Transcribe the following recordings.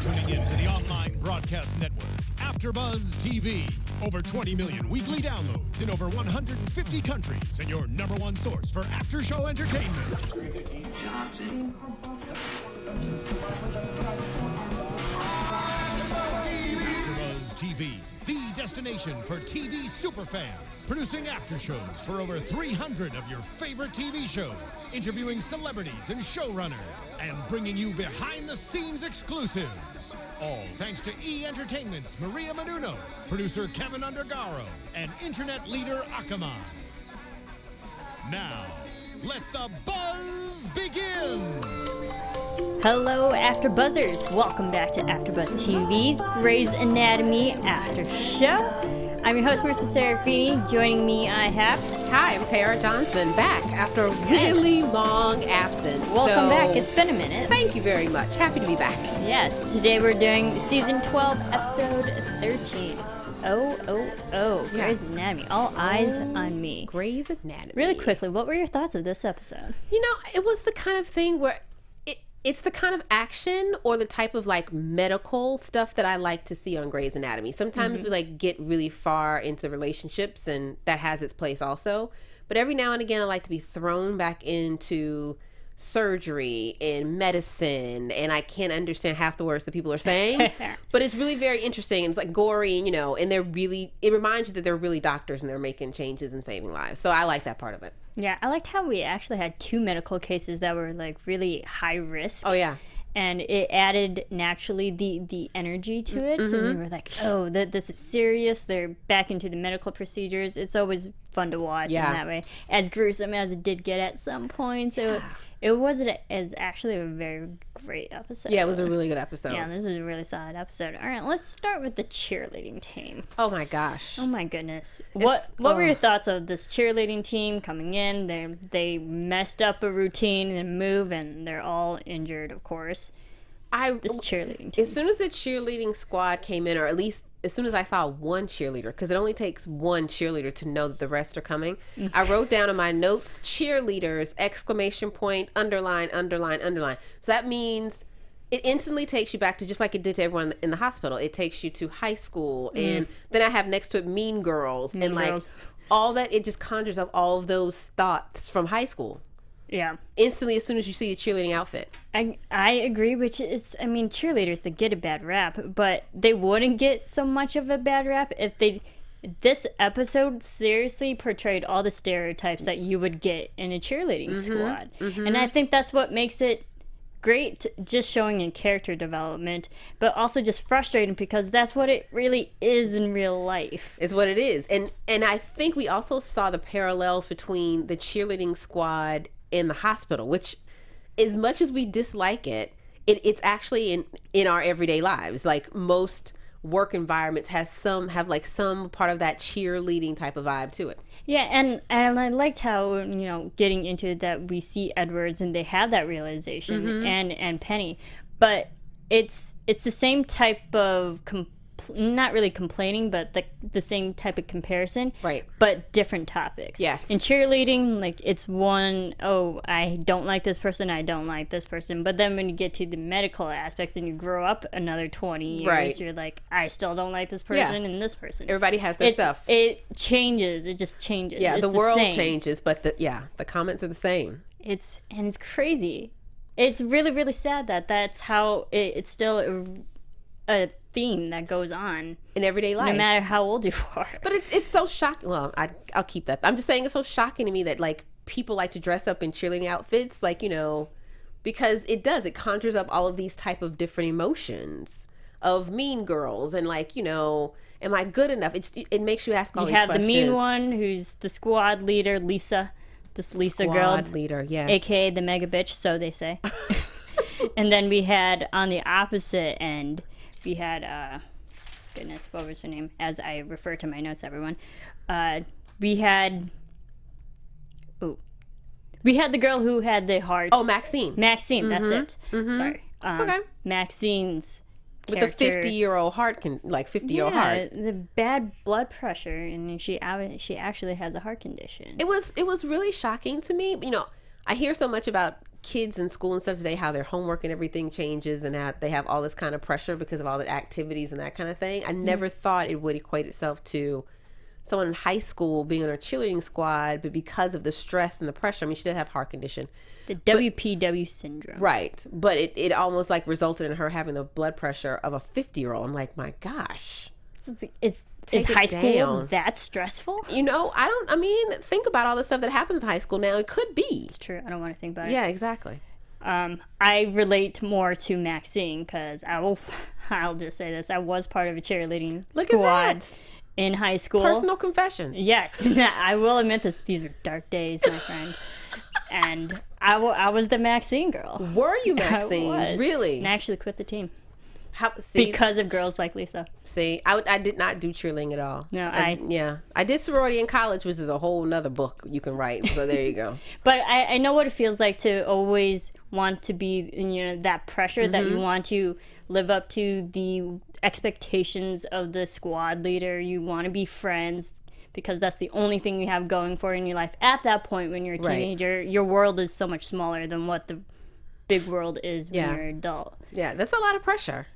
tuning in to the online broadcast network, AfterBuzz TV. Over 20 million weekly downloads in over 150 countries, and your number one source for after-show entertainment. AfterBuzz TV, the destination for TV superfans. Producing after shows for over 300 of your favorite TV shows, interviewing celebrities and showrunners, and bringing you behind-the-scenes exclusives. All thanks to E! Entertainment's Maria Menounos, producer Kevin Undergaro, and internet leader Akamai. Now, let the buzz begin! Hello, AfterBuzzers! Welcome back to AfterBuzz TV's Grey's Anatomy After Show. I'm your host, Marisa Serafini. Joining me, I have... Hi, I'm Tara Johnson, back after a really long absence. Welcome back. It's been a minute. Thank you very much. Happy to be back. Yes. Today we're doing Season 12, Episode 13. Oh. Yeah. Grey's Anatomy. All eyes on me. Grey's Anatomy. Really quickly, what were your thoughts of this episode? You know, it was the kind of thing where... It's the kind of action or the type of like medical stuff that I like to see on Grey's Anatomy. Sometimes we like get really far into the relationships, and that has its place also. But every now and again, I like to be thrown back into surgery and medicine, and I can't understand half the words that people are saying. But it's really very interesting. And it's like gory, and and it reminds you that they're really doctors and they're making changes and saving lives. So I like that part of it. Yeah, I liked how we actually had two medical cases that were like really high risk. Oh yeah. And it added naturally the energy to it. So we were like, oh, this is serious. They're back into the medical procedures. It's always fun to watch in that way. As gruesome as it did get at some points, it wasn't as actually a very great episode. Yeah, it was a really good episode. Yeah, this was a really solid episode. All right, let's start with the cheerleading team. Oh my gosh. Oh my goodness. What were your thoughts of this cheerleading team coming in? They messed up a routine and move, and they're all injured, of course. This cheerleading team. As soon as the cheerleading squad came in, or at least as soon as I saw one cheerleader, because it only takes one cheerleader to know that the rest are coming, I wrote down in my notes, cheerleaders, exclamation point, underline, underline, underline. So that means it instantly takes you back to just like it did to everyone in the hospital. It takes you to high school. And then I have next to it Mean Girls. Like all that, it just conjures up all of those thoughts from high school. Yeah. Instantly, as soon as you see a cheerleading outfit. I agree, which is, I mean, cheerleaders, they get a bad rap, but they wouldn't get so much of a bad rap if this episode seriously portrayed all the stereotypes that you would get in a cheerleading squad. And I think that's what makes it great, just showing in character development, but also just frustrating because that's what it really is in real life. It's what it is. And I think we also saw the parallels between the cheerleading squad in the hospital, which as much as we dislike it's actually in our everyday lives. Like most work environments have some part of that cheerleading type of vibe to it. Yeah, and I liked how, getting into it, that we see Edwards and they have that realization and Penny, but it's the same type of not really complaining, but the same type of comparison, right? But different topics. Yes. In cheerleading, like it's one, I don't like this person, I don't like this person. But then when you get to the medical aspects and you grow up another 20 years, right, you're like, I still don't like this person and this person. Everybody has their stuff. It changes. It just changes. Yeah, it's the world same. changes, but the comments are the same. It's crazy. It's really, really sad that that's how it's still a theme that goes on in everyday life, no matter how old you are. But it's so shocking. Well, I'll keep that. I'm just saying it's so shocking to me that like people like to dress up in cheerleading outfits, like because it conjures up all of these type of different emotions of Mean Girls and like am I good enough? It makes you ask all these questions. You have the mean one who's the squad leader, Lisa. This Lisa girl, squad leader, yes, aka the mega bitch, so they say. And then we had on the opposite end. We had, goodness, what was her name? As I refer to my notes, everyone. We had the girl who had the heart. Oh, Maxine. Maxine, that's it. Sorry. It's okay. Maxine's with character, a 50-year-old heart, 50-year-old heart. The bad blood pressure, and she actually has a heart condition. It was really shocking to me. I hear so much about kids in school and stuff today, how their homework and everything changes and how they have all this kind of pressure because of all the activities and that kind of thing. I never thought it would equate itself to someone in high school being on a cheerleading squad, but because of the stress and the pressure, I mean, she did have heart condition. The WPW syndrome. Right. But it almost like resulted in her having the blood pressure of a 50-year-old. I'm like, my gosh. Is high school that stressful? I mean, think about all the stuff that happens in high school now. It could be. It's true. I don't want to think about it. Yeah, exactly. I relate more to Maxine because I'll just say this. I was part of a cheerleading squad in high school. Personal confessions. Yes. I will admit this. These were dark days, my friend. And I was the Maxine girl. Were you Maxine? I was. Really? And I actually quit the team. See, because of girls like Lisa. See, I did not do cheerleading at all. No, I did sorority in college, which is a whole nother book you can write. So there you go. But I know what it feels like to always want to be, that pressure that you want to live up to the expectations of the squad leader. You want to be friends because that's the only thing you have going for in your life. At that point, when you're a teenager, your world is so much smaller than what the big world is when you're an adult. Yeah, that's a lot of pressure.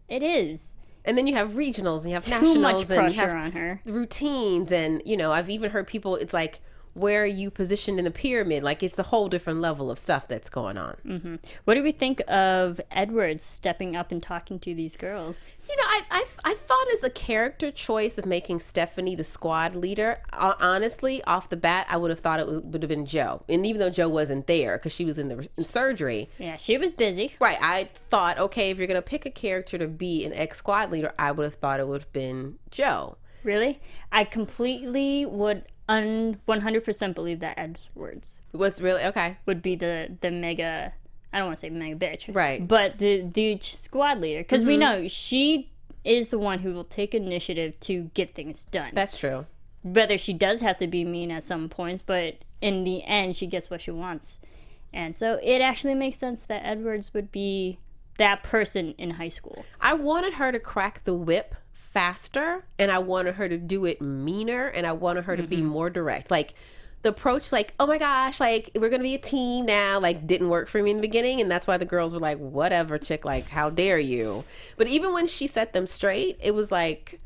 It is. And then you have regionals and you have Too nationals much pressure and you have on her. routines and I've even heard people, it's like, where are you positioned in the pyramid? Like, it's a whole different level of stuff that's going on. Mm-hmm. What do we think of Edward stepping up and talking to these girls? I thought as a character choice of making Stephanie the squad leader, honestly, off the bat, I would have thought it would have been Joe. And even though Joe wasn't there because she was in surgery. Yeah, she was busy. Right. I thought, okay, if you're going to pick a character to be an ex-squad leader, I would have thought it would have been Joe. Really? I completely would 100% believe that Edwards was really okay. Would be the mega. I don't want to say mega bitch, right? But the squad leader, because we know she is the one who will take initiative to get things done. That's true. Whether she does have to be mean at some points, but in the end, she gets what she wants, and so it actually makes sense that Edwards would be that person in high school. I wanted her to crack the whip faster, and I wanted her to do it meaner, and I wanted her to be more direct. Like, the approach, like, oh my gosh, like, we're gonna be a team now, like, didn't work for me in the beginning, and that's why the girls were like, whatever, chick, like, how dare you. But even when she set them straight, it was like,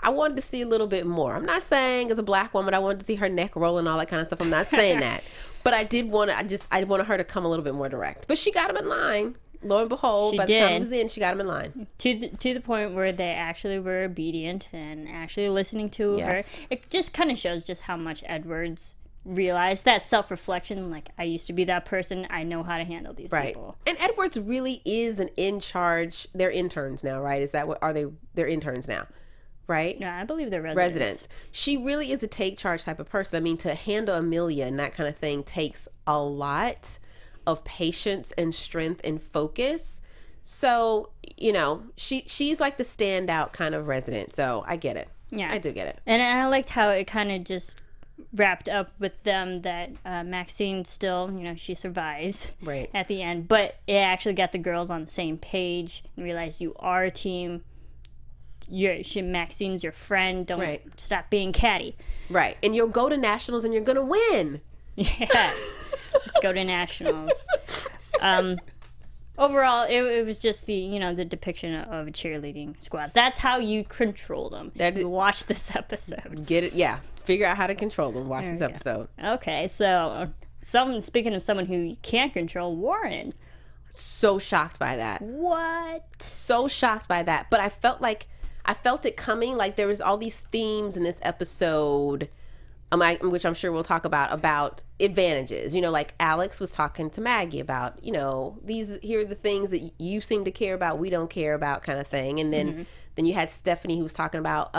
I wanted to see a little bit more. I'm not saying as a black woman I wanted to see her neck roll and all that kind of stuff. I'm not saying that, but I did want to. I wanted her to come a little bit more direct. But she got him in line. Lo and behold, by the time it was in, she got him in line. To the point where they actually were obedient and actually listening to her. It just kind of shows just how much Edwards realized that self-reflection, like, I used to be that person, I know how to handle these people. And Edwards really is an in charge. They're interns now, right? Is that what are they? They're interns now, right? No, I believe they're residents. She really is a take charge type of person. I mean, to handle Emilia and that kind of thing takes a lot of patience and strength and focus. So, she's like the standout kind of resident. So I get it. Yeah, I do get it. And I liked how it kind of just wrapped up with them that Maxine still, she survives at the end. But it actually got the girls on the same page and realized you are a team. Maxine's your friend. Don't stop being catty. Right. And you'll go to nationals and you're going to win. Yes. Let's go to nationals. Overall, it was just the depiction of a cheerleading squad. That's how you control them. You watch this episode. Get it? Yeah. Figure out how to control them. Watch this episode. Okay, so speaking of someone who you can't control, Warren. So shocked by that. What? So shocked by that. But I felt it coming. Like, there was all these themes in this episode, which I'm sure we'll talk about advantages. Like Alex was talking to Maggie about, here are the things that you seem to care about, we don't care about, kind of thing. And then you had Stephanie who was talking about,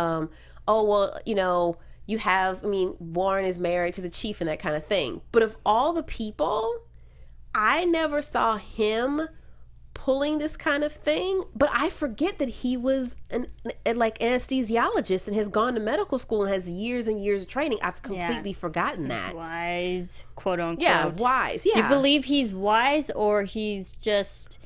Warren is married to the chief and that kind of thing. But of all the people, I never saw him pulling this kind of thing. But I forget that he was an anesthesiologist and has gone to medical school and has years and years of training. I've completely forgotten that. Wise, quote unquote. Yeah, wise. Yeah. Do you believe he's wise, or he just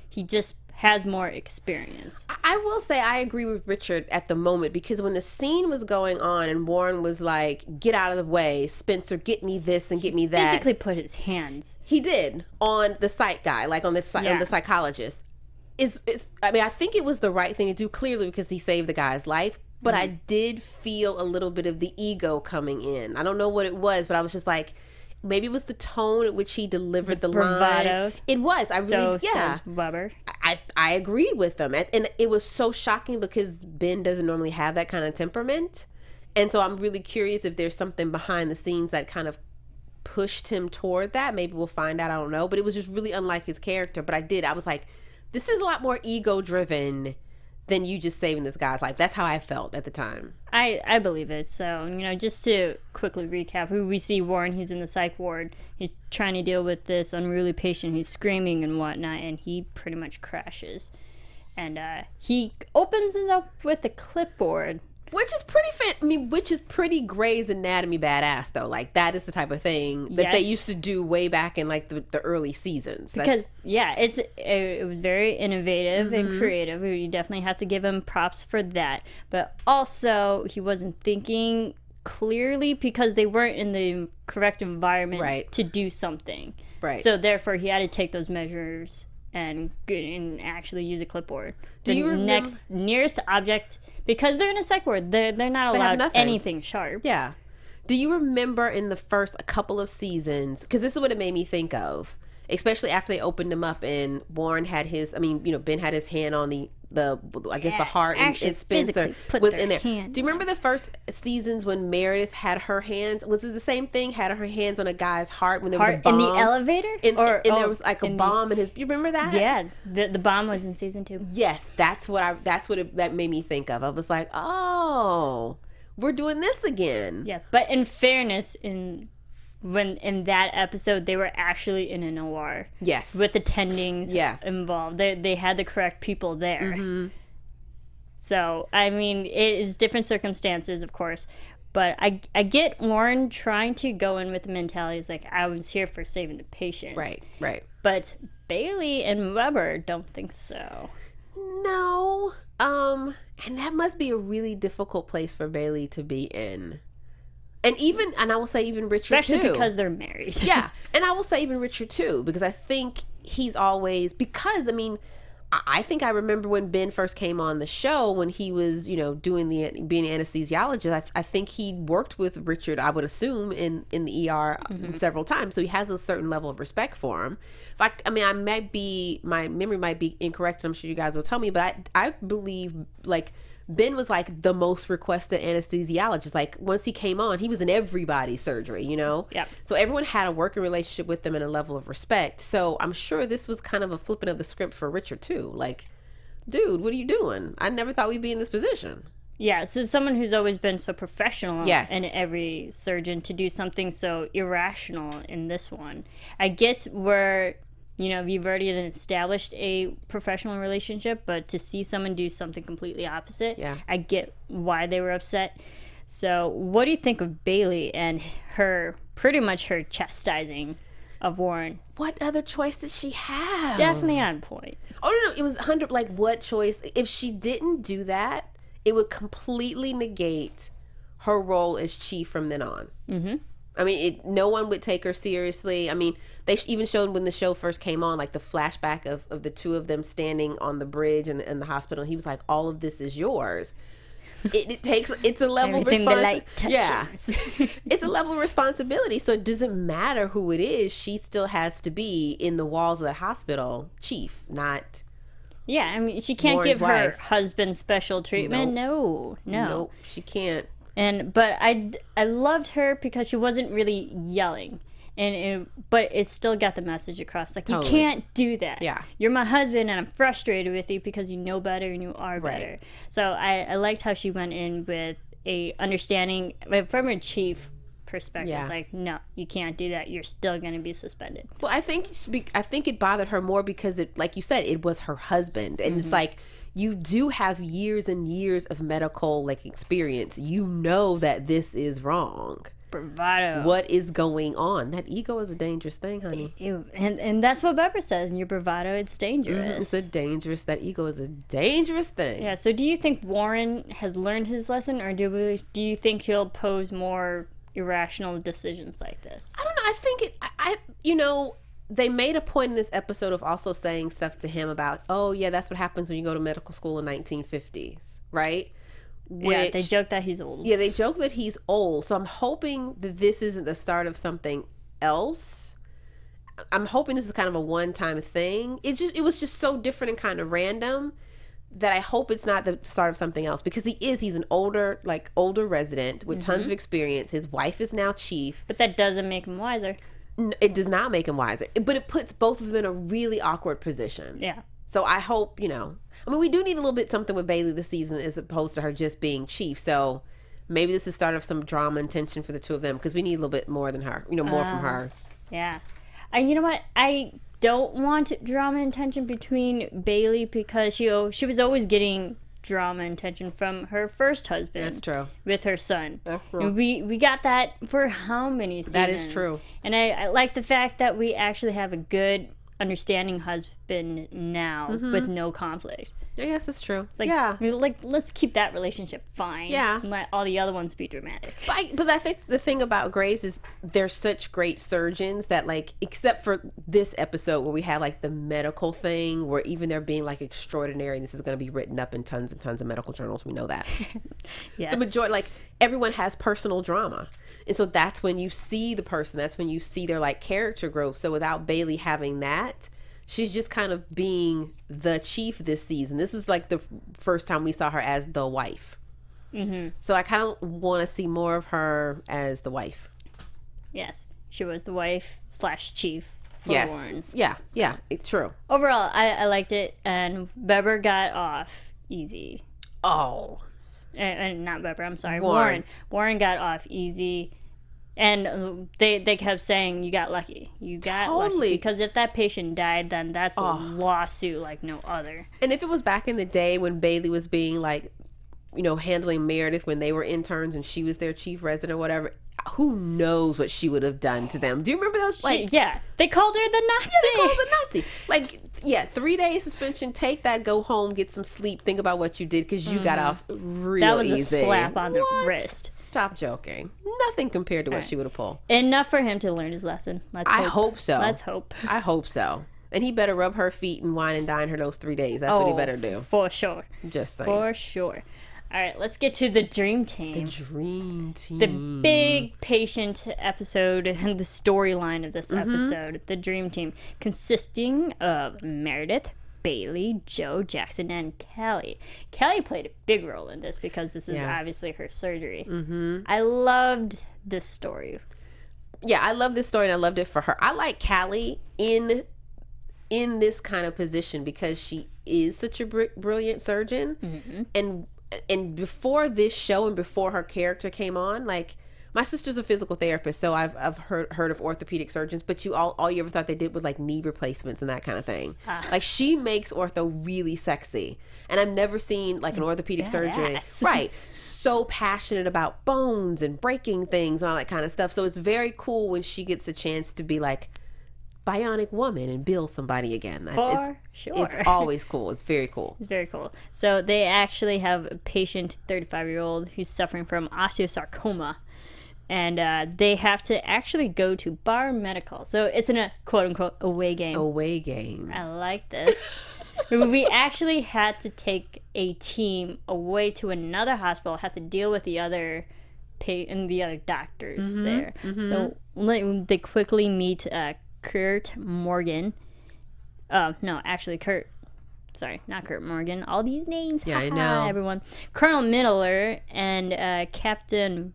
has more experience. I will say I agree with Richard at the moment, because when the scene was going on and Warren was like, get out of the way, Spencer, get me this and get me that. Physically put his hands. He did on the psych guy, like on the psychologist. I think it was the right thing to do, clearly, because he saved the guy's life. But I did feel a little bit of the ego coming in. I don't know what it was, but I was just like, maybe it was the tone at which he delivered the lines. It was. Says Weber. I agreed with them. And it was so shocking because Ben doesn't normally have that kind of temperament. And so I'm really curious if there's something behind the scenes that kind of pushed him toward that. Maybe we'll find out. I don't know. But it was just really unlike his character. But I was like, this is a lot more ego-driven than you just saving this guy's life. That's how I felt at the time. I believe it. So, just to quickly recap, we see Warren, he's in the psych ward. He's trying to deal with this unruly patient who's screaming and whatnot, and he pretty much crashes. And he opens it up with a clipboard. Which is pretty Grey's Anatomy badass, though. Like, that is the type of thing that they used to do way back in, like, the early seasons. It was very innovative and creative. You definitely have to give him props for that. But also, he wasn't thinking clearly because they weren't in the correct environment to do something. Right. So, therefore, he had to take those measures and actually use a clipboard. Do you remember nearest object... Because they're in a psych ward, they're not allowed anything sharp. Yeah. Do you remember in the first couple of seasons, because this is what it made me think of, especially after they opened him up and Warren had his, Ben had his hand on the heart, and Spencer was in there. Do you remember the first seasons when Meredith had her hands? Was it the same thing? Had her hands on a guy's heart when there was a bomb? In the elevator? There was like a bomb in his... You remember that? Yeah. The bomb was in season 2. Yes. That made me think of. I was like, oh, we're doing this again. Yeah. But in fairness, in that episode, they were actually in an OR. Yes. With attendings involved. They had the correct people there. Mm-hmm. So, it is different circumstances, of course. But I get Warren trying to go in with the mentality, it's like, I was here for saving the patient. Right. But Bailey and Weber don't think so. No. And that must be a really difficult place for Bailey to be in. And I will say even Richard, especially too. Because they're married. Yeah. And I will say even Richard, too, because I think he's always... Because, I think I remember when Ben first came on the show, when he was, being an anesthesiologist, I think he worked with Richard, I would assume, in the ER several times. So he has a certain level of respect for him. My memory might be incorrect, and I'm sure you guys will tell me, but I believe, like... Ben was like the most requested anesthesiologist. Like once he came on, he was in everybody's surgery, Yeah. So everyone had a working relationship with him and a level of respect. So I'm sure this was kind of a flipping of the script for Richard too. Like, dude, what are you doing? I never thought we'd be in this position. Yeah, so someone who's always been so professional in every surgeon to do something so irrational in this one. I guess where... you've already established a professional relationship, but to see someone do something completely opposite, I get why they were upset. So what do you think of Bailey and her chastising of Warren? What other choice did she have? Definitely on point. Oh, no, it was 100, like, what choice? If she didn't do that, it would completely negate her role as chief from then on. Mm-hmm. No one would take her seriously. They even showed when the show first came on, like the flashback of the two of them standing on the bridge in the hospital. He was like, all of this is yours. It's a level of responsibility. Yeah. It's a level of responsibility. So it doesn't matter who it is. She still has to be in the walls of the hospital chief, not... Yeah, she can't Warren's give her husband special treatment. Nope. No, she can't. But I loved her because she wasn't really yelling, but it still got the message across. Like, totally. You can't do that. Yeah, you're my husband, and I'm frustrated with you because you know better and you are better. Right. So I liked how she went in with a understanding from a chief perspective. Yeah. Like, no, you can't do that. You're still going to be suspended. Well, I think it bothered her more because it, like you said, it was her husband, and it's like. You do have years and years of medical experience. You know that this is wrong. Bravado. What is going on? That ego is a dangerous thing, honey. And that's what Barbara says. In your bravado, it's dangerous. That ego is a dangerous thing. Yeah, so do you think Warren has learned his lesson, or do you think he'll pose more irrational decisions like this? I don't know. I think they made a point in this episode of also saying stuff to him about, oh yeah, that's what happens when you go to medical school in 1950s, right? Yeah, they joke that he's old. Yeah, they joke that he's old. So I'm hoping that this isn't the start of something else. I'm hoping this is kind of a one-time thing. It was just so different and kind of random that I hope it's not the start of something else, because he's an older resident with tons of experience. His wife is now chief. But that doesn't make him wiser. It does not make him wiser, but it puts both of them in a really awkward position. Yeah. So I hope, we do need a little bit something with Bailey this season as opposed to her just being chief. So maybe this is the start of some drama and tension for the two of them, because we need a little bit more than her, more from her. Yeah. And you know what? I don't want drama and tension between Bailey, because she was always getting drama and tension from her first husband. That's true. With her son. That's true. And we got that for how many seasons? That is true. And I like the fact that we actually have a good, understanding husband now with no conflict. Yes, it's true. Like, yeah. Let's keep that relationship fine. Yeah. And let all the other ones be dramatic. But I think the thing about Grey's is they're such great surgeons that, like, except for this episode where we had, like, the medical thing where even they're being, like, extraordinary, and this is going to be written up in tons and tons of medical journals. We know that. Yes. The majority, like, everyone has personal drama. And so that's when you see the person. That's when you see their, like, character growth. So without Bailey having that, she's just kind of being the chief this season. This was like the first time we saw her as the wife. Mm-hmm. So I kind of want to see more of her as the wife. Yes, she was the wife / chief for Warren. Yeah, it's true. Overall, I liked it, and Weber got off easy. Oh. And not Weber, I'm sorry. Warren got off easy. And they kept saying, you got lucky. You got lucky. Because if that patient died, then that's a lawsuit like no other. And if it was back in the day when Bailey was being like, handling Meredith when they were interns and she was their chief resident or whatever, who knows what she would have done to them. Do you remember those? Yeah. They called her the Nazi. Yeah, they called her the Nazi. 3-day suspension, take that, go home, get some sleep, think about what you did, because you got off real easy. That was a slap on the wrist. Stop joking. Nothing compared to what she would have pulled. Enough for him to learn his lesson. I hope so. Let's hope. I hope so. And he better rub her feet and wine and dine her those 3 days. That's what he better do. For sure. Just saying. For sure. All right, let's get to the Dream Team. The Dream Team. The big patient episode and the storyline of this episode. The Dream Team, consisting of Meredith, Bailey, Joe, Jackson, and Kelly. Kelly played a big role in this because this is obviously her surgery. Mm-hmm. I loved this story. Yeah, I love this story, and I loved it for her. I like Callie in this kind of position because she is such a brilliant surgeon, and before this show and before her character came on, like, my sister's a physical therapist, so I've heard of orthopedic surgeons, but all you ever thought they did was like knee replacements and that kind of thing. Like, she makes ortho really sexy, and I've never seen like an orthopedic surgeon so passionate about bones and breaking things and all that kind of stuff. So it's very cool when she gets a chance to be like bionic woman and build somebody again. For sure. It's always cool. It's very cool. It's very cool. So they actually have a patient, 35-year-old, who's suffering from osteosarcoma. And they have to actually go to Bar Medical. So it's in a quote-unquote away game. Away game. I like this. We actually had to take a team away to another hospital, had to deal with the other doctors there. Mm-hmm. So they quickly meet Kurt Morgan. Sorry, not Kurt Morgan. All these names. Yeah, I know. Everyone. Colonel Miller and Captain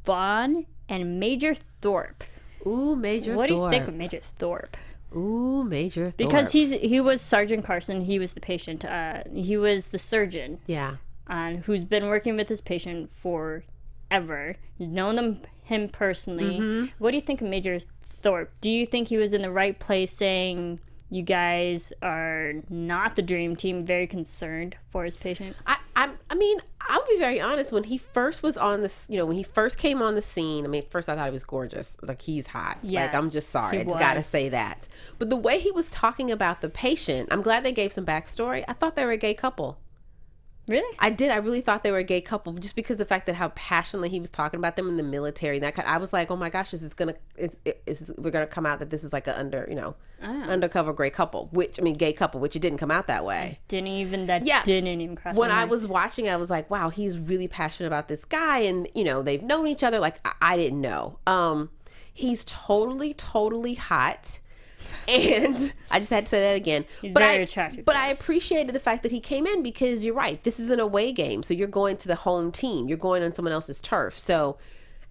Vaughn and Major Thorpe. Ooh, Major Thorpe. What do you think of Major Thorpe? Ooh, Major Thorpe. Because he was Sergeant Carson. He was the patient. He was the surgeon. Yeah. Who's been working with this patient forever. Known him personally. Mm-hmm. What do you think of Major Thorpe? Do you think he was in the right place saying you guys are not the Dream Team, very concerned for his patient? I mean, I'll be be very honest. When he first was on this, when he first came on the scene, I mean, first I thought he was gorgeous. Like, he's hot. Yeah, like, I'm just sorry. I just got to say that. But the way he was talking about the patient, I'm glad they gave some backstory. I thought they were a gay couple. Really? I did. I really thought they were a gay couple, just because of the fact that how passionately he was talking about them in the military and that kind. I was like, oh my gosh, we're gonna come out that this is like a undercover gay couple, which it didn't come out that way. Didn't even cross when my I mind. was watching, I was like, wow, he's really passionate about this guy, and they've known each other. Like, I didn't know. He's totally hot. And I just had to say that again. He's very attractive. But I appreciated the fact that he came in, because you're right. This is an away game. So you're going to the home team. You're going on someone else's turf. So,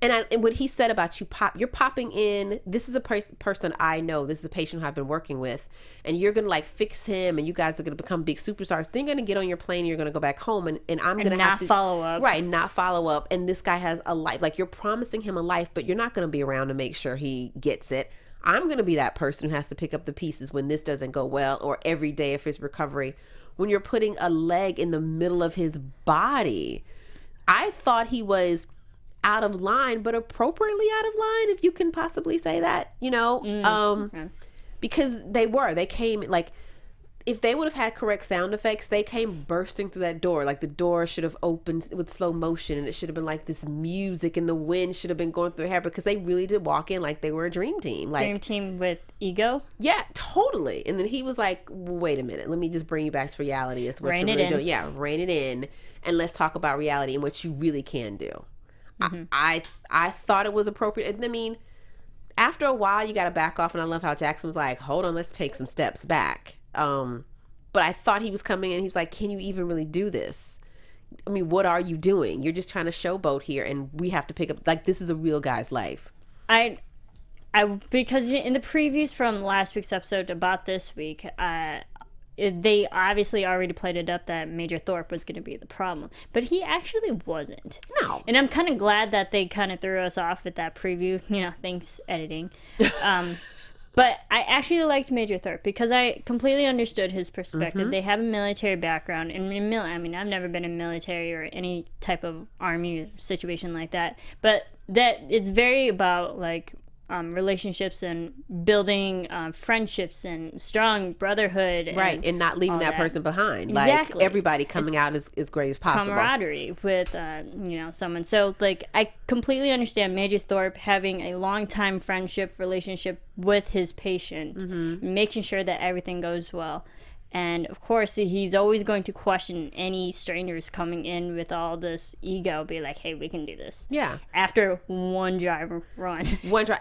and what he said about you're popping in. This is a person I know. This is a patient who I've been working with. And you're going to like fix him, and you guys are going to become big superstars. Then you're going to get on your plane and you're going to go back home. And I'm going to have to follow up. Right. Not follow up. And this guy has a life. Like, you're promising him a life, but you're not going to be around to make sure he gets it. I'm going to be that person who has to pick up the pieces when this doesn't go well, or every day of his recovery. When you're putting a leg in the middle of his body, I thought he was out of line, but appropriately out of line, if you can possibly say that, Okay. Because they came like, if they would have had correct sound effects, they came bursting through that door. Like, the door should have opened with slow motion, and it should have been like this music, and the wind should have been going through their hair, because they really did walk in like they were a dream team. Like, dream team with ego? Yeah, totally. And then he was like, wait a minute, let me just bring you back to reality. It's what rein you're it really in. doing. Yeah, rein it in, and let's talk about reality and what you really can do. Mm-hmm. I thought it was appropriate. I mean, after a while, you got to back off, and I love how Jackson was like, hold on, let's take some steps back. But I thought he was coming in. He was like, can you even really do this? I mean, what are you doing? You're just trying to showboat here, and we have to pick up, like, this is a real guy's life. Because in the previews from last week's episode about this week, they obviously already played it up that Major Thorpe was going to be the problem, but he actually wasn't. No. And I'm kind of glad that they kind of threw us off with that preview. Thanks editing. But I actually liked Major Thorpe because I completely understood his perspective. Mm-hmm. They have a military background. And I've never been in military or any type of army situation like that. But that it's very about, like, relationships and building friendships and strong brotherhood. Right, and not leaving that person behind. Exactly. Like, everybody coming out as great as possible. Camaraderie with, someone. So, like, I completely understand Major Thorpe having a long-time relationship with his patient, mm-hmm. making sure that everything goes well. And, of course, he's always going to question any strangers coming in with all this ego, be like, hey, we can do this. Yeah. After one drive run.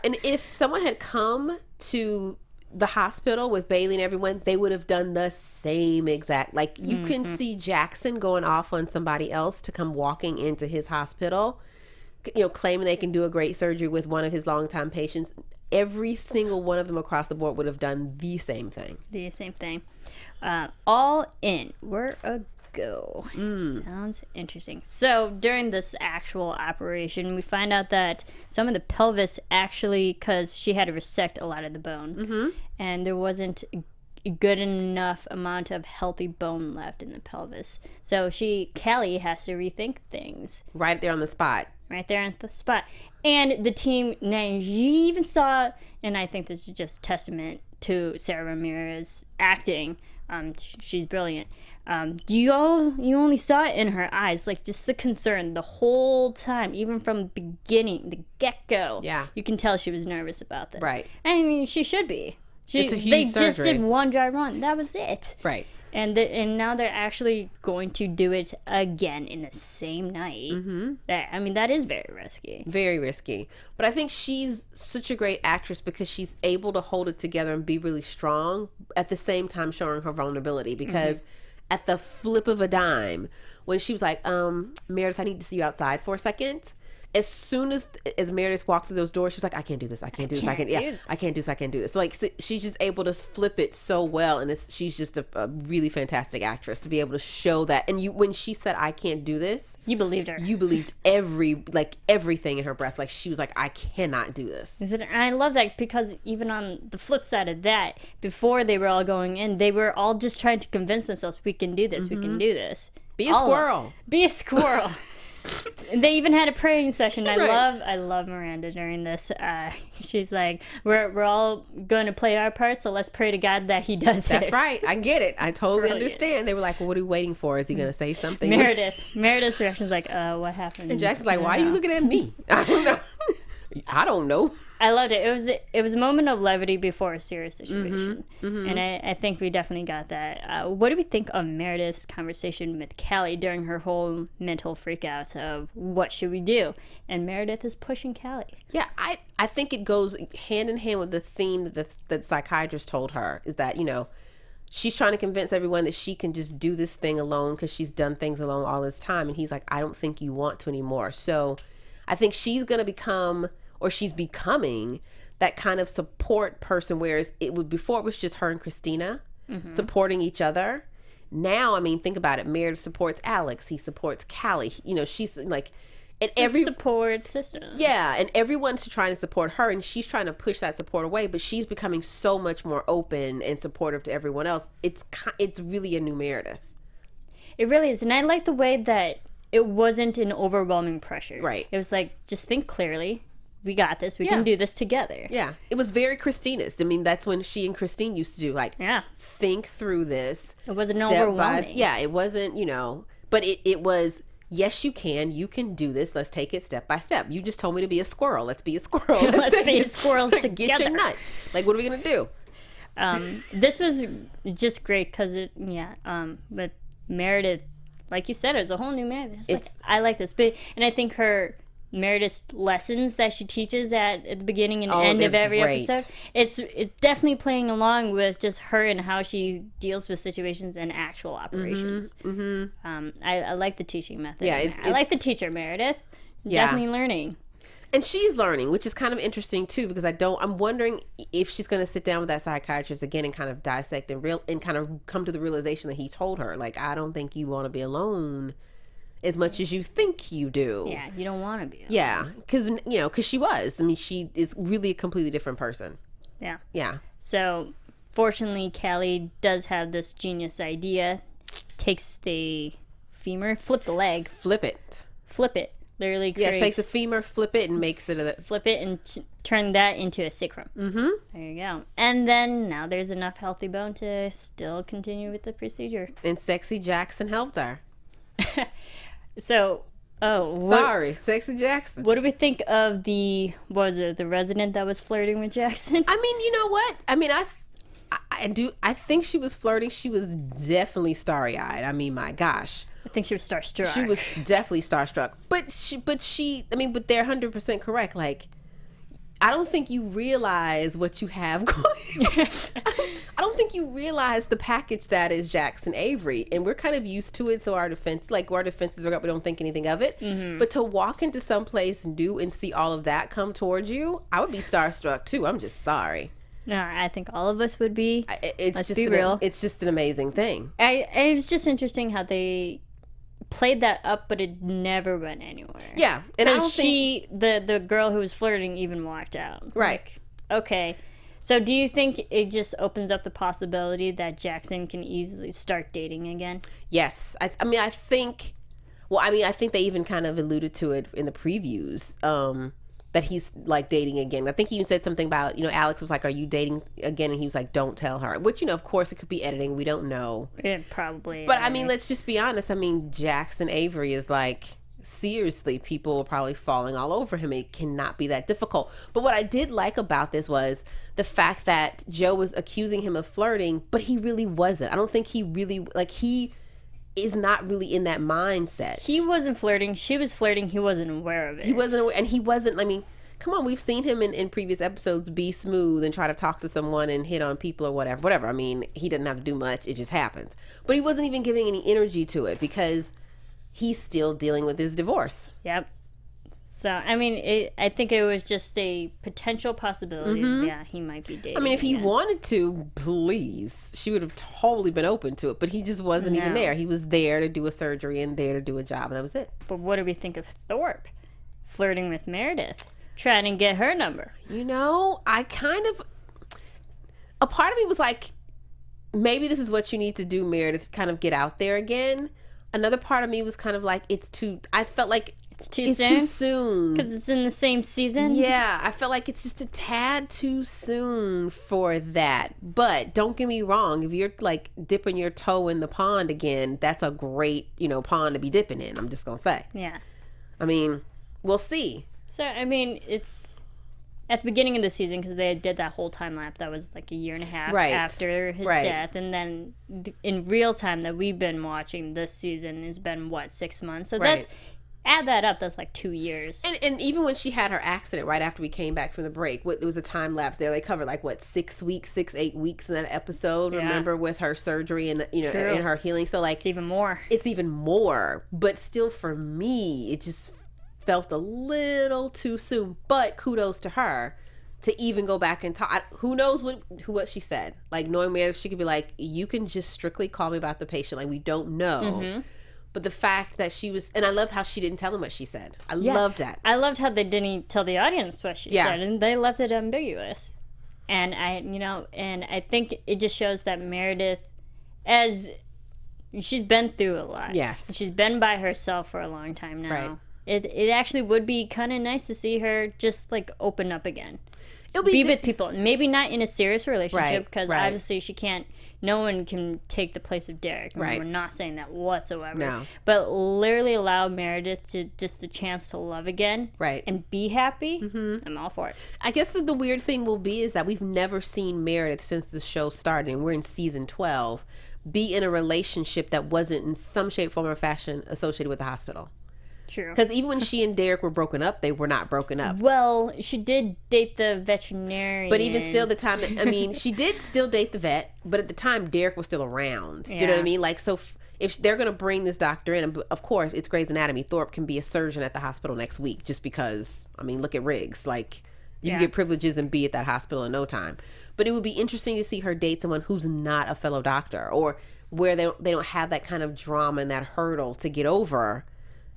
And if someone had come to the hospital with Bailey and everyone, they would have done the same exact. Like, you mm-hmm. can see Jackson going off on somebody else to come walking into his hospital, claiming they can do a great surgery with one of his longtime patients. Every single one of them across the board would have done the same thing. All in. We're a go. Sounds interesting. So during this actual operation, we find out that some of the pelvis actually, because she had to resect a lot of the bone, mm-hmm. and there wasn't a good enough amount of healthy bone left in the pelvis. So Callie has to rethink things. Right there on the spot. And the team, now you even saw, and I think this is just testament to Sarah Ramirez's acting. She's brilliant. You only saw it in her eyes, like just the concern the whole time, even from the beginning, the get-go. Yeah. You can tell she was nervous about this. Right. I mean, she should be. It's a huge They surgery. just did one dry run. That was it. Right. And now they're actually going to do it again in the same night. Mm-hmm. That is very risky. Very risky. But I think she's such a great actress because she's able to hold it together and be really strong at the same time showing her vulnerability. Because mm-hmm. at the flip of a dime, when she was like, Meredith, I need to see you outside for a second. As soon as Meredith walked through those doors, she was like, I can't do this. I can't do this. So, like, she's just able to flip it so well. And she's just a really fantastic actress to be able to show that. And when she said, I can't do this. You believed her. You believed everything in her breath. Like, she was like, I cannot do this. And I love that because even on the flip side of that, before they were all going in, they were all just trying to convince themselves, we can do this. Mm-hmm. We can do this. Be a squirrel. Be a squirrel. They even had a praying session. I love Miranda during this. She's like, we're all going to play our part, so let's pray to God that he does That's his. right. I get it. I totally understand. They were like, well, what are we waiting for? Is he going to say something? Meredith's reaction's like, what happened? And Jackson's like, why are you looking at me? I don't know. I don't know. I loved it. It was a moment of levity before a serious situation. And I think we definitely got that. What do we think of Meredith's conversation with Callie during her whole mental freakouts of what should we do? And Meredith is pushing Callie. Yeah, I think it goes hand in hand with the theme that the psychiatrist told her, is that, she's trying to convince everyone that she can just do this thing alone because she's done things alone all this time. And he's like, I don't think you want to anymore. So I think she's going to become... or she's becoming that kind of support person, whereas before it was just her and Christina supporting each other. Now, I mean, think about it. Meredith supports Alex. He supports Callie. She's like, and it's a support system. Yeah, and everyone's trying to support her, and she's trying to push that support away. But she's becoming so much more open and supportive to everyone else. It's really a new Meredith. It really is, and I like the way that it wasn't an overwhelming pressure. Right. It was like, just think clearly. We got this. We can do this together. Yeah. It was very Christina's. I mean, that's when she and Christine used to do, think through this. It wasn't overwhelming. Yeah, it wasn't, but it was, yes, you can do this. Let's take it step by step. You just told me to be a squirrel. Let's be a squirrel. Let's be squirrels together. Get your nuts. Like, what are we going to do? This was just great because but Meredith, like you said, it was a whole new Meredith. I like this. And I think Meredith's lessons that she teaches at the beginning and end of every episode, it's definitely playing along with just her and how she deals with situations and actual operations. I like the teaching method. Yeah, I like the teacher, Meredith. Definitely learning. And she's learning, which is kind of interesting too, because I'm wondering if she's going to sit down with that psychiatrist again and kind of dissect and kind of come to the realization that he told her, like, I don't think you want to be alone as much as you think you do. Yeah, you don't want to be alone. Yeah, because she was. I mean, she is really a completely different person. Yeah. Yeah. So, fortunately, Callie does have this genius idea. Takes the femur, flip the leg. Flip it. Literally creates... Yeah, she takes a femur, flip it, and makes it flip it and turn that into a sacrum. There you go. And then now there's enough healthy bone to still continue with the procedure. And Sexy Jackson helped her. So, Sexy Jackson. What do we think of the resident that was flirting with Jackson? I mean, you know what? I mean, I think she was flirting. She was definitely starry-eyed. I mean, my gosh. I think she was starstruck. She was definitely starstruck. But they're 100% correct. Like, I don't think you realize what you have going on. I don't think you realize the package that is Jackson Avery. And we're kind of used to it, so our defenses are up, we don't think anything of it. But to walk into some place new and see all of that come towards you, I would be starstruck too. I'm just sorry. No, I think all of us would be. Let's be real. It's just an amazing thing. It was just interesting how they played that up, but it never went anywhere. Yeah, and I don't think the girl who was flirting even walked out. Right. Like, okay. So do you think it just opens up the possibility that Jackson can easily start dating again? Yes. I think they even kind of alluded to it in the previews, that he's like dating again. I think he even said something about, Alex was like, are you dating again? And he was like, don't tell her. Which, of course it could be editing. We don't know. It probably. But I mean, let's just be honest. I mean, Jackson Avery is like, seriously, people are probably falling all over him. It cannot be that difficult. But what I did like about this was the fact that Joe was accusing him of flirting, but he really wasn't. I don't think he really, he is not really in that mindset. He wasn't flirting. She was flirting. He wasn't aware of it. He wasn't aware, and he wasn't, come on, we've seen him in previous episodes be smooth and try to talk to someone and hit on people or whatever. I mean, he doesn't have to do much. It just happens. But he wasn't even giving any energy to it because he's still dealing with his divorce. Yep. So, I think it was just a potential possibility. Yeah, he might be dating. If he wanted to, please, she would have totally been open to it. But he just wasn't even there. He was there to do a surgery and there to do a job, and that was it. But what do we think of Thorpe flirting with Meredith, trying to get her number? I kind of... A part of me was like, maybe this is what you need to do, Meredith, kind of get out there again. another part of me was kind of like, I felt like It's too it's soon? too soon. Because it's in the same season? Yeah, I felt like it's just a tad too soon for that. But don't get me wrong, if you're like dipping your toe in the pond again, that's a great, pond to be dipping in, I'm just going to say. Yeah. I mean, we'll see. So, I mean, it's at the beginning of the season, because they did that whole time lapse that was like a year and a half after his death. And then in real time that we've been watching this season has been, 6 months? So that's... Add that up, that's like 2 years. And even when she had her accident right after we came back from the break, it was a time lapse there. They covered 8 weeks in that episode. Yeah. Remember, with her surgery and and her healing. So it's even more. It's even more. But still, for me, it just felt a little too soon. But kudos to her to even go back and talk. Who knows what she said? Knowing me, she could be like, you can just strictly call me about the patient. We don't know. Mm-hmm. But the fact that she was, and I loved how she didn't tell him what she said. I loved that. I loved how they didn't tell the audience what she said, and they left it ambiguous. And I think it just shows that Meredith, as she's been through a lot. Yes. She's been by herself for a long time now. Right. It actually would be kind of nice to see her just open up again. It'll be with people. Maybe not in a serious relationship, because right. obviously she can't. No one can take the place of Derek. Right. We're not saying that whatsoever. No. But literally allow Meredith to just the chance to love again. Right. And be happy. Mm-hmm. I'm all for it. I guess the weird thing will be is that we've never seen Meredith since the show started, and we're in season 12, be in a relationship that wasn't in some shape, form, or fashion associated with the hospital. True. Because even when she and Derek were broken up, they were not broken up. Well, she did date the veterinarian. But even still, the time that, she did still date the vet, but at the time, Derek was still around. Yeah. Do you know what I mean? So if they're going to bring this doctor in, of course, it's Grey's Anatomy. Thorpe can be a surgeon at the hospital next week just because, look at Riggs. You can get privileges and be at that hospital in no time. But it would be interesting to see her date someone who's not a fellow doctor, or where they don't have that kind of drama and that hurdle to get over,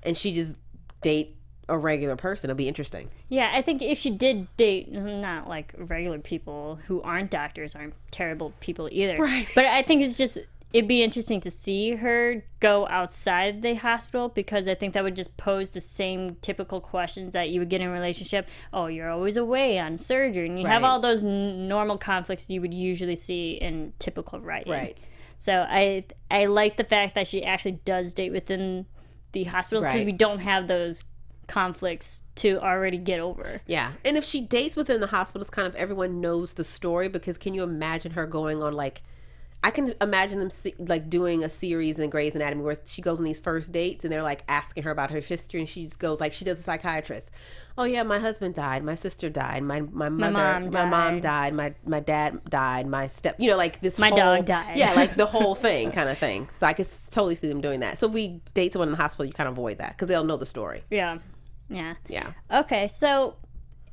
and she just date a regular person. It'll be interesting. Yeah, I think if she did date, not regular people who aren't doctors, aren't terrible people either. Right. But I think it'd be interesting to see her go outside the hospital, because I think that would just pose the same typical questions that you would get in a relationship. Oh, you're always away on surgery, and you have all those normal conflicts you would usually see in typical writing. Right. So I like the fact that she actually does date within the hospitals, because we don't have those conflicts to already get over. Yeah. And if she dates within the hospitals, kind of everyone knows the story, because can you imagine her going on I can imagine them doing a series in Grey's Anatomy where she goes on these first dates and they're asking her about her history, and she just goes she does a psychiatrist. Oh yeah, my husband died, my sister died, my mom died, my dad died, my this my whole, dog died. Yeah, the whole thing kind of thing. So I could totally see them doing that. So if we date someone in the hospital, you kind of avoid that because they'll know the story. Yeah. Okay, so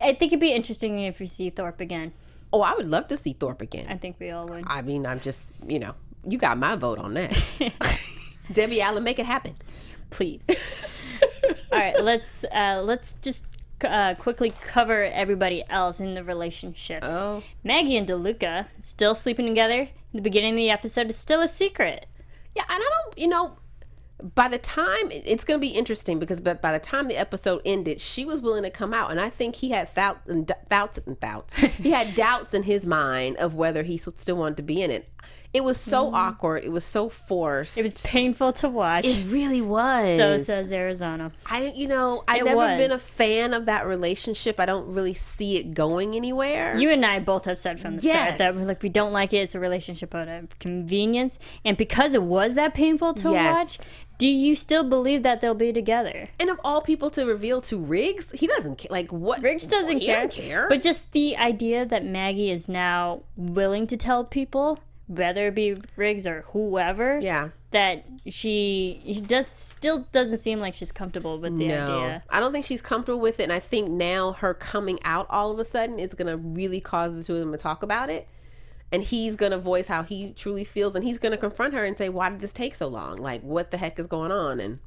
I think it'd be interesting if we see Thorpe again. Oh, I would love to see Thorpe again. I think we all would. I'm just, you got my vote on that. Debbie Allen, make it happen. Please. All right, let's just quickly cover everybody else in the relationships. Oh. Maggie and DeLuca still sleeping together. In the beginning of the episode, is still a secret. Yeah, and I don't, by the time, it's going to be interesting because by the time the episode ended, she was willing to come out, and I think he had doubts. He had doubts in his mind of whether he still wanted to be in it. It was so awkward. It was so forced. It was painful to watch. It really was. So says Arizona. I've never been a fan of that relationship. I don't really see it going anywhere. You and I both have said from the start that we don't like it. It's a relationship out of convenience. And because it was that painful to watch, do you still believe that they'll be together? And of all people to reveal to Riggs, he doesn't care. What? Riggs doesn't care. He doesn't care. But just the idea that Maggie is now willing to tell people, whether it be Riggs or whoever, that she still doesn't seem like she's comfortable with the idea. I don't think she's comfortable with it, and I think now her coming out all of a sudden is going to really cause the two of them to talk about it, and he's going to voice how he truly feels, and he's going to confront her and say, why did this take so long? What the heck is going on? And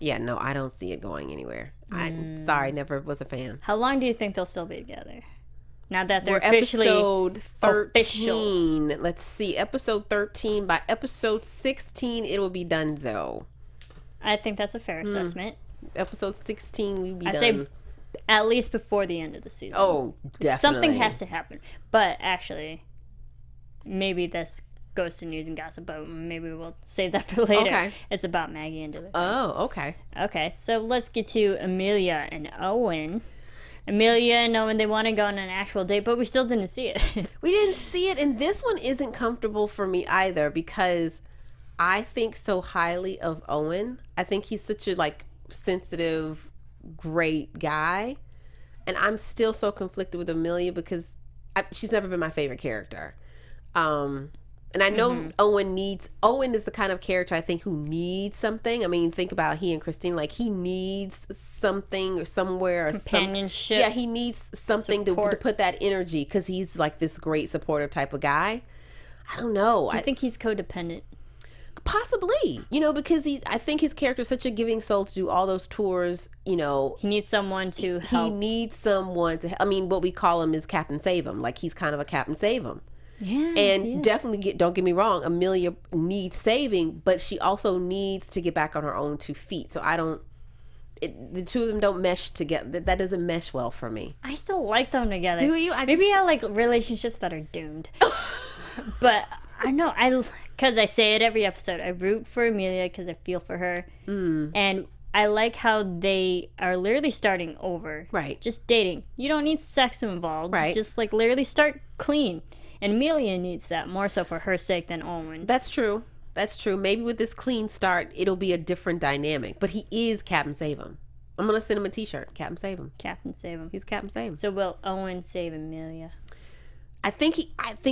I don't see it going anywhere. I'm sorry, never was a fan. How long do you think they'll still be together? Now that they're officially episode 13. Official. Let's see, episode 13. By episode 16, it will be donezo. I think that's a fair assessment. Episode 16, we be done. Say at least before the end of the season. Oh, definitely. Something has to happen. But actually, maybe this goes to news and gossip, but maybe we'll save that for later. Okay. It's about Maggie and Duluth. Oh, okay. Okay, so let's get to Emilia and Owen. Emilia and Owen, they want to go on an actual date, but we still didn't see it. We didn't see it, and this one isn't comfortable for me either because I think so highly of Owen. I think he's such a sensitive, great guy, and I'm still so conflicted with Emilia because she's never been my favorite character. And I know Owen is the kind of character I think who needs something. I mean, think about he and Christine, he needs something or somewhere or companionship. Yeah, he needs something to put that energy because he's this great supportive type of guy. I don't know. Do you think he's codependent? Possibly, because I think his character is such a giving soul to do all those tours, He needs someone to help. He needs someone to, what we call him is Captain Save Him. He's kind of a Captain Save Him. Yeah. And definitely, don't get me wrong, Emilia needs saving, but she also needs to get back on her own 2 feet. So the two of them don't mesh together. That doesn't mesh well for me. I still like them together. Do you? Maybe I like relationships that are doomed. But I know, because I say it every episode, I root for Emilia because I feel for her. And I like how they are literally starting over. Right. Just dating. You don't need sex involved. Right. Just literally start clean. And Emilia needs that more so for her sake than Owen. That's true. Maybe with this clean start, it'll be a different dynamic. But he is Captain Save Him. I'm going to send him a t-shirt. Captain Save Him. Captain Save Him. He's Captain Save Him. So will Owen save Emilia? I think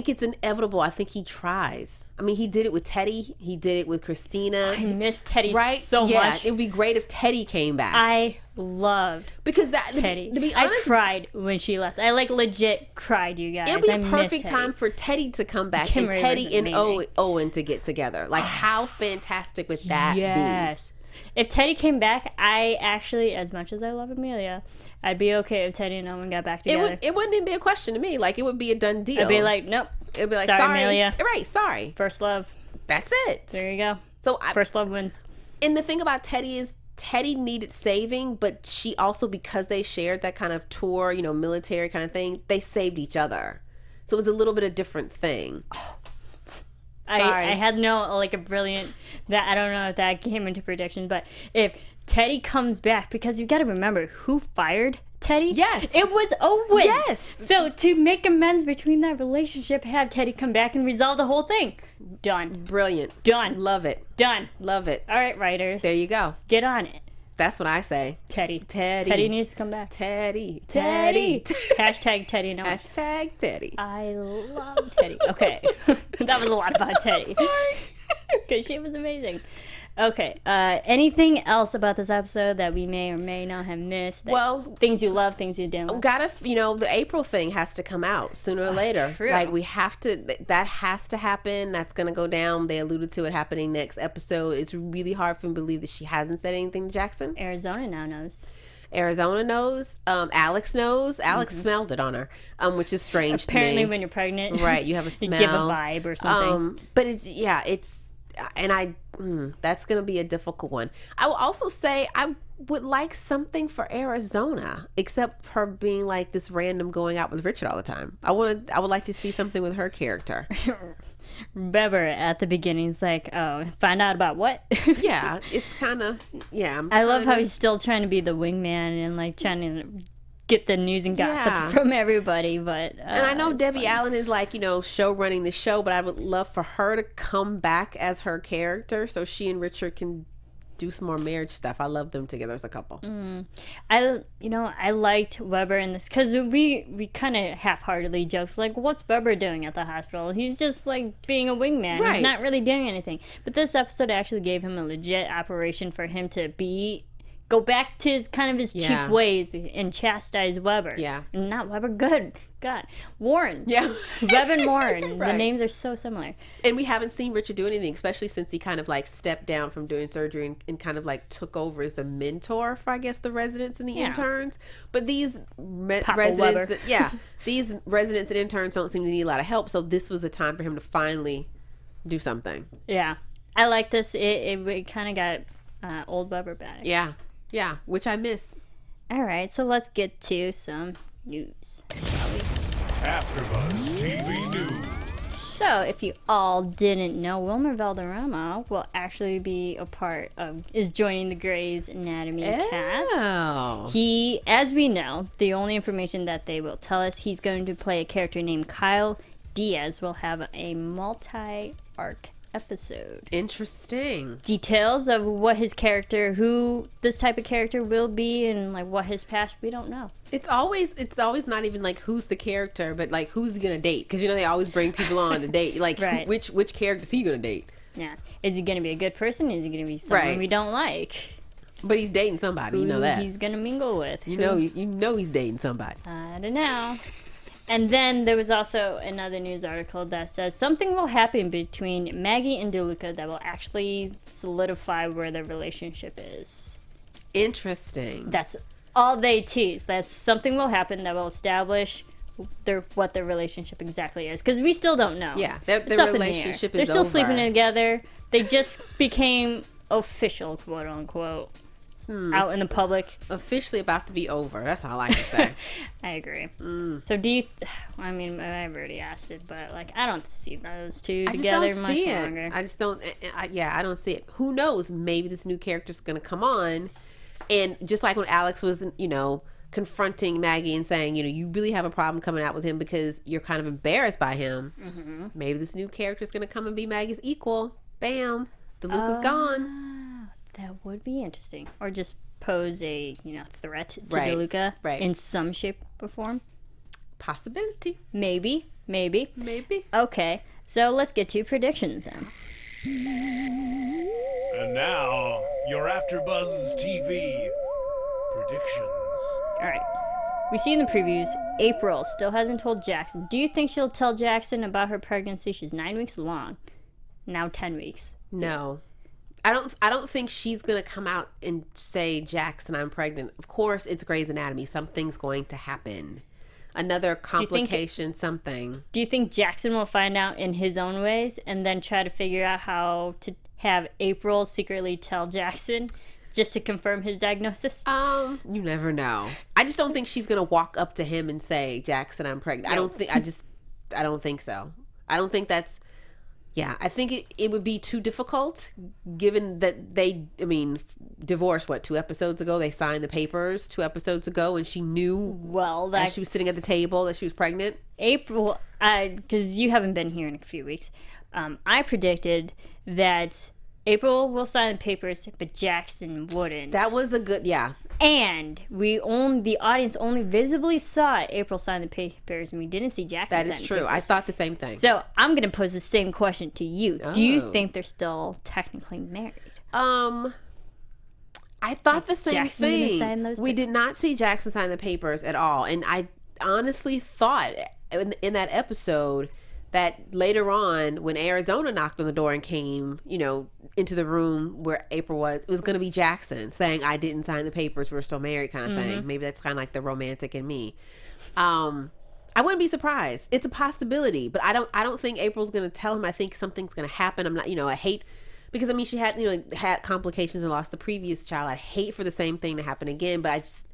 it's inevitable. I think he tries. I mean, he did it with Teddy. He did it with Christina. I miss Teddy so much. It would be great if Teddy came back. I loved Teddy. To be honest, I cried when she left. I legit cried, you guys. It would be a perfect time for Teddy to come back and Teddy and Owen to get together. How fantastic would that be? Yes. If Teddy came back, I actually, as much as I love Emilia, I'd be okay if Teddy and Owen got back together. It wouldn't even be a question to me. It would be a done deal. I'd be like, nope. It'd be like, sorry, Emilia. Right, sorry. First love. That's it. There you go. So first love wins. And the thing about Teddy is Teddy needed saving, but she also, because they shared that kind of tour, military kind of thing, they saved each other. So it was a little bit of a different thing. Oh. I had a brilliant, that I don't know if that came into prediction, but if Teddy comes back, because you got to remember who fired Teddy. Yes, it was Owen. Yes. So to make amends between that relationship, have Teddy come back and resolve the whole thing. Done. Brilliant. Done. Love it. Done. Love it. All right, writers. There you go. Get on it. That's what I say. Teddy needs to come back. Teddy. Hashtag Teddy. No. Hashtag Teddy. I love Teddy. Okay. That was a lot about Teddy. Sorry. Because she was amazing. Okay. Anything else about this episode that we may or may not have missed? Things you love, things you didn't love. The April thing has to come out sooner or later. True. We have to, that has to happen. That's going to go down. They alluded to it happening next episode. It's really hard for me to believe that she hasn't said anything to Jackson. Arizona now knows. Alex knows. Alex smelled it on her, which is strange Apparently to me. when you're pregnant. Right, you have a smell. You give a vibe or something. But that's going to be a difficult one. I will also say I would like something for Arizona, except her being this random going out with Richard all the time. I would like to see something with her character. Weber at the beginning is find out about what? Yeah, it's kind of, I love how he's still trying to be the wingman and trying to get the news and gossip from everybody, but and I know Debbie Allen is show running the show, but I would love for her to come back as her character so she and Richard can do some more marriage stuff. I love them together as a couple. I liked Weber in this because we kind of half-heartedly joked what's Weber doing at the hospital? He's just being a wingman. Right. He's not really doing anything. But this episode actually gave him a legit operation for him to go back to his cheap ways and chastise Weber. Yeah. Not Weber. Good. God. Warren. Yeah. Webb and Warren. Right. The names are so similar. And we haven't seen Richard do anything, especially since he kind of stepped down from doing surgery and kind of took over as the mentor for, I guess, the residents and the interns. But these residents, these residents and interns don't seem to need a lot of help. So this was the time for him to finally do something. Yeah. I like this. It kind of got old Bubber back. Yeah, which I miss. All right, so let's get to some news, shall we? AfterBuzz TV News. So, if you all didn't know, Wilmer Valderrama will actually be is joining the Grey's Anatomy cast. He, as we know, the only information that they will tell us, he's going to play a character named Kyle Diaz, will have a multi-arc episode. Interesting. Details of what his character, who this type of character will be, and like what his past, we don't know. It's always not even like who's the character, but like who's he gonna date? Because they always bring people on to date. Like right. which character is he gonna date? Yeah, is he gonna be a good person? Is he gonna be someone we don't like? But he's dating somebody. You know that. He's gonna mingle with. You know he's dating somebody. I don't know. And then there was also another news article that says something will happen between Maggie and DeLuca that will actually solidify where their relationship is. Interesting. That's all they tease. That something will happen that will establish what their relationship exactly is. Because we still don't know. Yeah, their relationship is They're still over. sleeping together. They just became official, quote unquote. Out in the public. Officially about to be over. That's all I can say. I agree. So do you... I mean, I've already asked it, but like, I don't see those two together much longer. I just don't... I don't see it. Who knows? Maybe this new character's going to come on. And just like when Alex was, confronting Maggie and saying, you really have a problem coming out with him because you're kind of embarrassed by him. Mm-hmm. Maybe this new character's going to come and be Maggie's equal. Bam. DeLuca's gone. That would be interesting. Or just pose a, threat to right. DeLuca right. in some shape or form. Possibility. Maybe. Okay, so let's get to predictions then. And now, your AfterBuzz TV predictions. All right. We see in the previews, April still hasn't told Jackson. Do you think she'll tell Jackson about her pregnancy? She's 9 weeks along. Now 10 weeks. No. I don't think she's going to come out and say, Jackson, I'm pregnant. Of course, it's Grey's Anatomy. Something's going to happen. Another complication, something. Do you think Jackson will find out in his own ways and then try to figure out how to have April secretly tell Jackson just to confirm his diagnosis? You never know. I just don't think she's going to walk up to him and say, Jackson, I'm pregnant. I don't think so. I don't think that's... Yeah, I think it would be too difficult given that divorced, 2 episodes ago? They signed the papers 2 episodes ago and she knew as she was sitting at the table that she was pregnant? April, because you haven't been here in a few weeks, I predicted that April will sign the papers, but Jackson wouldn't. That was a good, yeah. And the audience only visibly saw April sign the papers, and we didn't see Jackson sign the papers. That is true. I thought the same thing. So I'm going to pose the same question to you. Do you think they're still technically married? I thought the same Jackson thing. Sign those we did not see Jackson sign the papers at all. And I honestly thought in that episode that later on, when Arizona knocked on the door and came, into the room where April was, it was going to be Jackson saying, I didn't sign the papers, we're still married kind of thing. Maybe that's kind of like the romantic in me. I wouldn't be surprised. It's a possibility, but I don't think April's going to tell him. I think something's going to happen. I'm not, I hate, because she had, had complications and lost the previous child. I'd hate for the same thing to happen again, but I just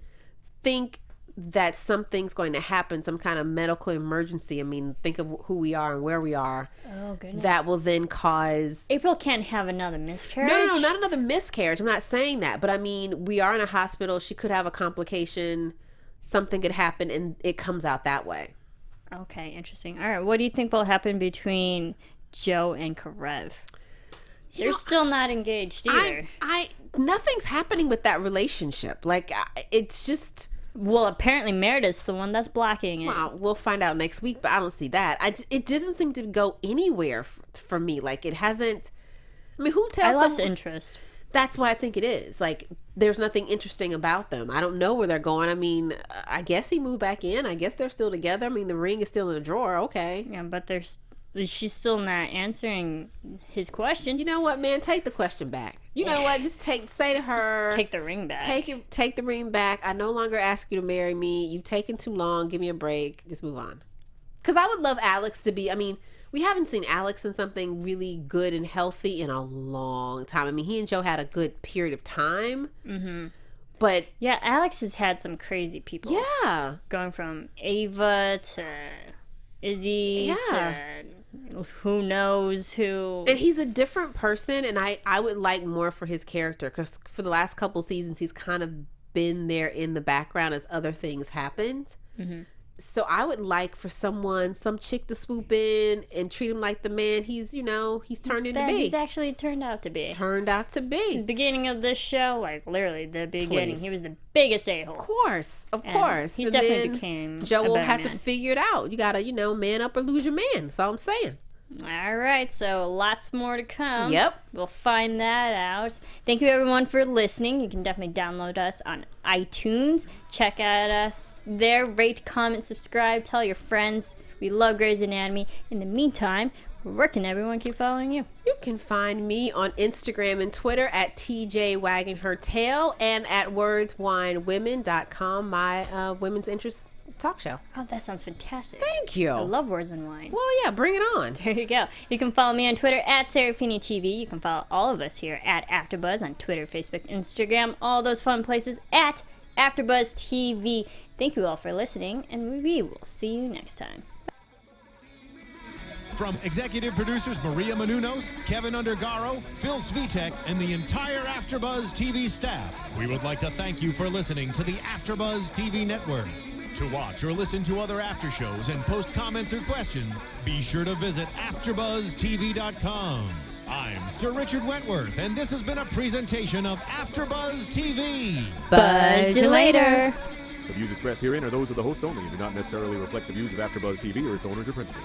think that something's going to happen, some kind of medical emergency. Think of who we are and where we are. Oh, goodness. That will then cause... April can't have another miscarriage? No, not another miscarriage. I'm not saying that. But we are in a hospital. She could have a complication. Something could happen and it comes out that way. Okay, interesting. All right, what do you think will happen between Joe and Karev? They're still not engaged either. Nothing's happening with that relationship. It's just... Well, apparently Meredith's the one that's blocking it. Well, we'll find out next week, but I don't see that. It doesn't seem to go anywhere for me. It hasn't... who tells them... I lost interest. That's what I think it is. There's nothing interesting about them. I don't know where they're going. I guess he moved back in. I guess they're still together. The ring is still in the drawer. Okay. Yeah, but she's still not answering his question. You know what, man? Take the question back. You know what? Just say to her... Just take the ring back. Take the ring back. I no longer ask you to marry me. You've taken too long. Give me a break. Just move on. Because I would love Alex to be... we haven't seen Alex in something really good and healthy in a long time. I mean, he and Joe had a good period of time. Mm-hmm. But yeah, Alex has had some crazy people. Yeah. Going from Ava to Izzy to who knows who. And he's a different person, and I would like more for his character, because for the last couple seasons, he's kind of been there in the background as other things happened. Mm-hmm. So I would like for some chick to swoop in and treat him like the man he's turned into be. He's actually turned out to be. The beginning of this show, like literally the beginning, he was the biggest a-hole. Of course. He definitely became Joe will have man. to figure it out. You gotta, man up or lose your man. That's all I'm saying. All right, so lots more to come. Yep. We'll find that out. Thank you, everyone, for listening. You can definitely download us on iTunes. Check out us there. Rate, comment, subscribe. Tell your friends. We love Grey's Anatomy. In the meantime, where can everyone keep following you? You can find me on Instagram and Twitter at TJWaggingHerTail and at wordswinewomen.com, my women's interest talk show. Oh, that sounds fantastic. Thank you. I love Words and Wine. Well, yeah, bring it on. There you go. You can follow me on Twitter at Serafini TV. You can follow all of us here at AfterBuzz on Twitter, Facebook, Instagram, all those fun places at AfterBuzz TV. Thank you all for listening, and we will see you next time. From executive producers Maria Menounos, Kevin Undergaro, Phil Svitek, and the entire AfterBuzz TV staff, we would like to thank you for listening to the AfterBuzz TV network. To watch or listen to other after shows and post comments or questions, be sure to visit AfterBuzzTV.com. I'm Sir Richard Wentworth, and this has been a presentation of AfterBuzz TV. Buzz you later. The views expressed herein are those of the hosts only and do not necessarily reflect the views of AfterBuzz TV or its owners or principals.